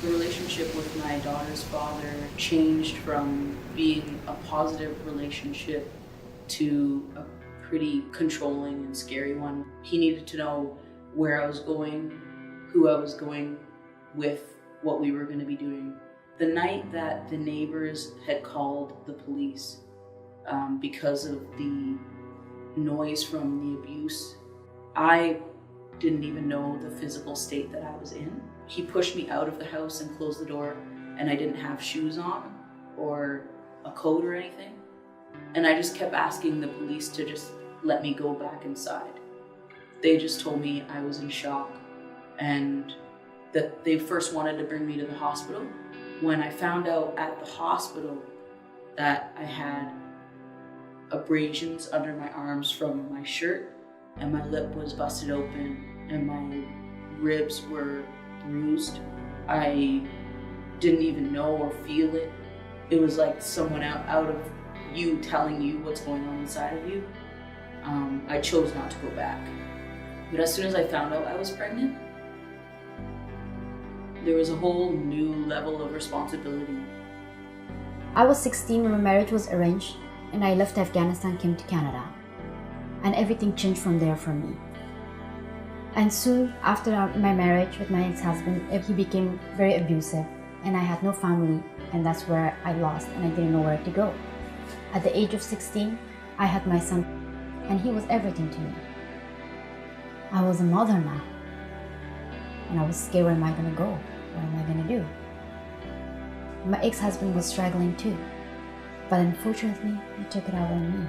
The relationship with my daughter's father changed from being a positive relationship to a pretty controlling and scary one. He needed to know where I was going, who I was going with, what we were going to be doing. The night that the neighbors had called the police because of the noise from the abuse, I didn't even know the physical state that I was in. He pushed me out of the house and closed the door, and I didn't have shoes on or a coat or anything. And I just kept asking the police to just let me go back inside. They just told me I was in shock and that they first wanted to bring me to the hospital. When I found out at the hospital that I had abrasions under my arms from my shirt, and my lip was busted open and my ribs were bruised, I didn't even know or feel it. It was like someone out of you telling you what's going on inside of you. I chose not to go back. But as soon as I found out I was pregnant, there was a whole new level of responsibility. I was 16 when my marriage was arranged, and I left Afghanistan, came to Canada. And everything changed from there for me. And soon after my marriage with my ex-husband, he became very abusive, and I had no family, and that's where I lost, and I didn't know where to go. At the age of 16, I had my son, and he was everything to me. I was a mother now, and I was scared, where am I going to go? What am I going to do? My ex-husband was struggling too, but unfortunately, he took it out on me,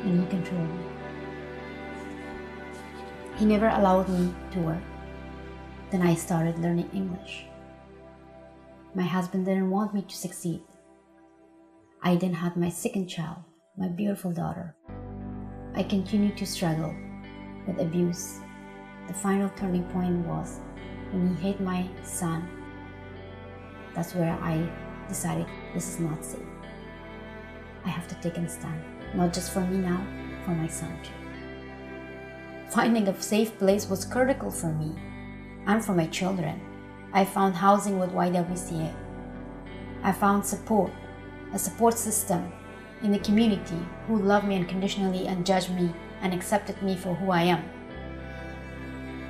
and he controlled me. He never allowed me to work. Then I started learning English. My husband didn't want me to succeed. I then had my second child, my beautiful daughter. I continued to struggle with abuse. The final turning point was when he hit my son. That's where I decided this is not safe. I have to take a stand, not just for me now, for my son too. Finding a safe place was critical for me and for my children. I found housing with YWCA. I found support, a support system in the community who loved me unconditionally and judged me and accepted me for who I am.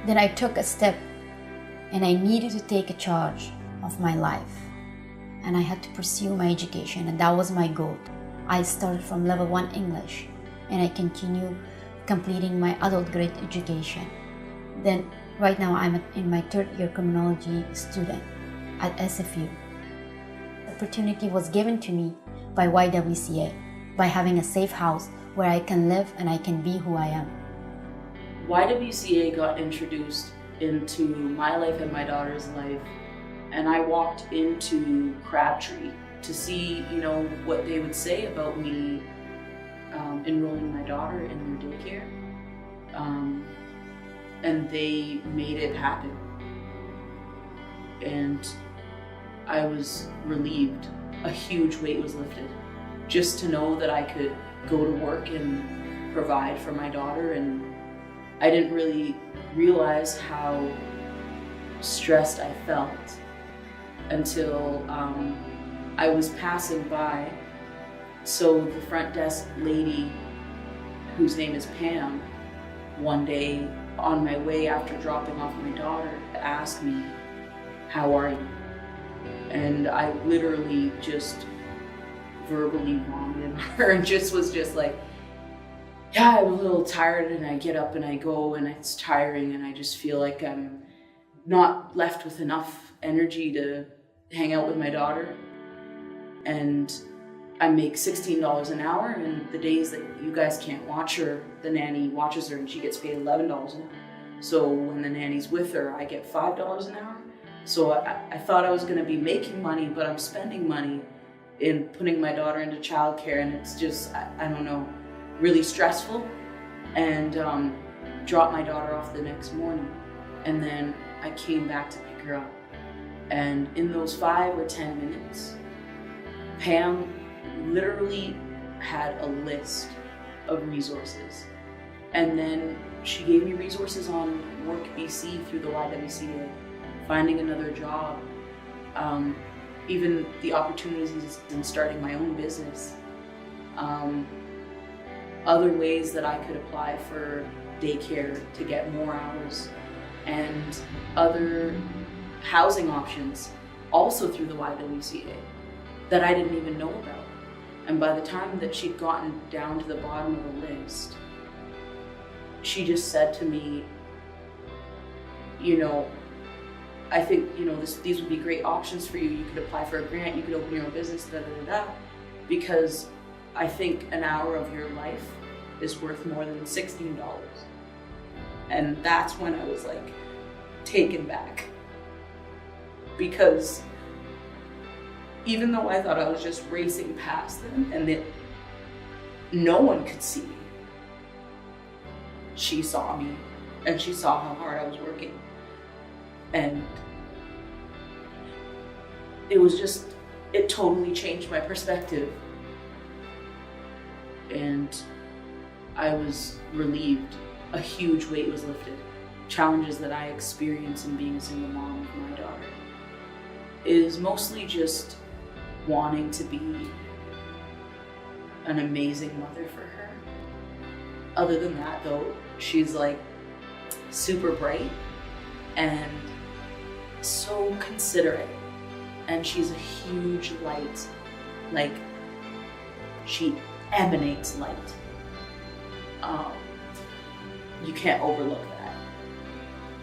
Then I took a step, and I needed to take a charge of my life. And I had to pursue my education, and that was my goal. I started from level 1 English, and I continue completing my adult grade education. Then right now I'm in my 3rd year criminology student at SFU. Opportunity was given to me by YWCA by having a safe house where I can live and I can be who I am. YWCA got introduced into my life and my daughter's life, and I walked into Crabtree to see, what they would say about me enrolling my daughter in their daycare, and they made it happen. And I was relieved. A huge weight was lifted. Just to know that I could go to work and provide for my daughter, and I didn't really realize how stressed I felt until I was passing by. So the front desk lady, whose name is Pam, one day on my way after dropping off my daughter, asked me, "How are you?" And I literally just verbally vomited on her and was just like, yeah, I'm a little tired, and I get up and I go, and it's tiring, and I just feel like I'm not left with enough energy to hang out with my daughter. And I make $16 an hour, and the days that you guys can't watch her, the nanny watches her and she gets paid $11 an hour. So when the nanny's with her, I get $5 an hour. So I thought I was going to be making money, but I'm spending money in putting my daughter into childcare, and it's just, I don't know, really stressful. And dropped my daughter off the next morning, and then I came back to pick her up. And in those 5 or 10 minutes, Pam literally had a list of resources. And then she gave me resources on Work BC through the YWCA, finding another job, even the opportunities in starting my own business, other ways that I could apply for daycare to get more hours, and other housing options also through the YWCA that I didn't even know about. And by the time that she'd gotten down to the bottom of the list, she just said to me, I think, these would be great options for you. You could apply for a grant, you could open your own business, because I think an hour of your life is worth more than $16. And that's when I was like taken back, because even though I thought I was just racing past them and that no one could see me, she saw me and she saw how hard I was working. And it totally changed my perspective. And I was relieved. A huge weight was lifted. Challenges that I experience in being a single mom with my daughter is mostly just wanting to be an amazing mother for her. Other than that though, she's like super bright and so considerate, and she's a huge light. Like, she emanates light. You can't overlook that.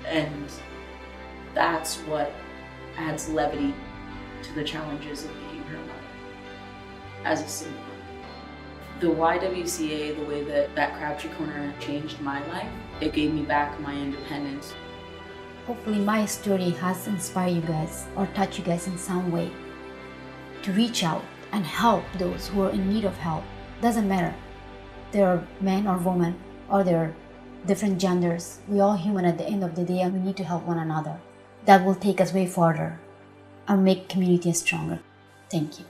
And that's what adds levity to the challenges of being her mother as a single mother. The YWCA, the way that Crabtree Corner changed my life, it gave me back my independence. Hopefully my story has inspired you guys or touched you guys in some way to reach out and help those who are in need of help. Doesn't matter. They're men or women, or they're different genders. We're all human at the end of the day, and we need to help one another. That will take us way farther and make community stronger. Thank you.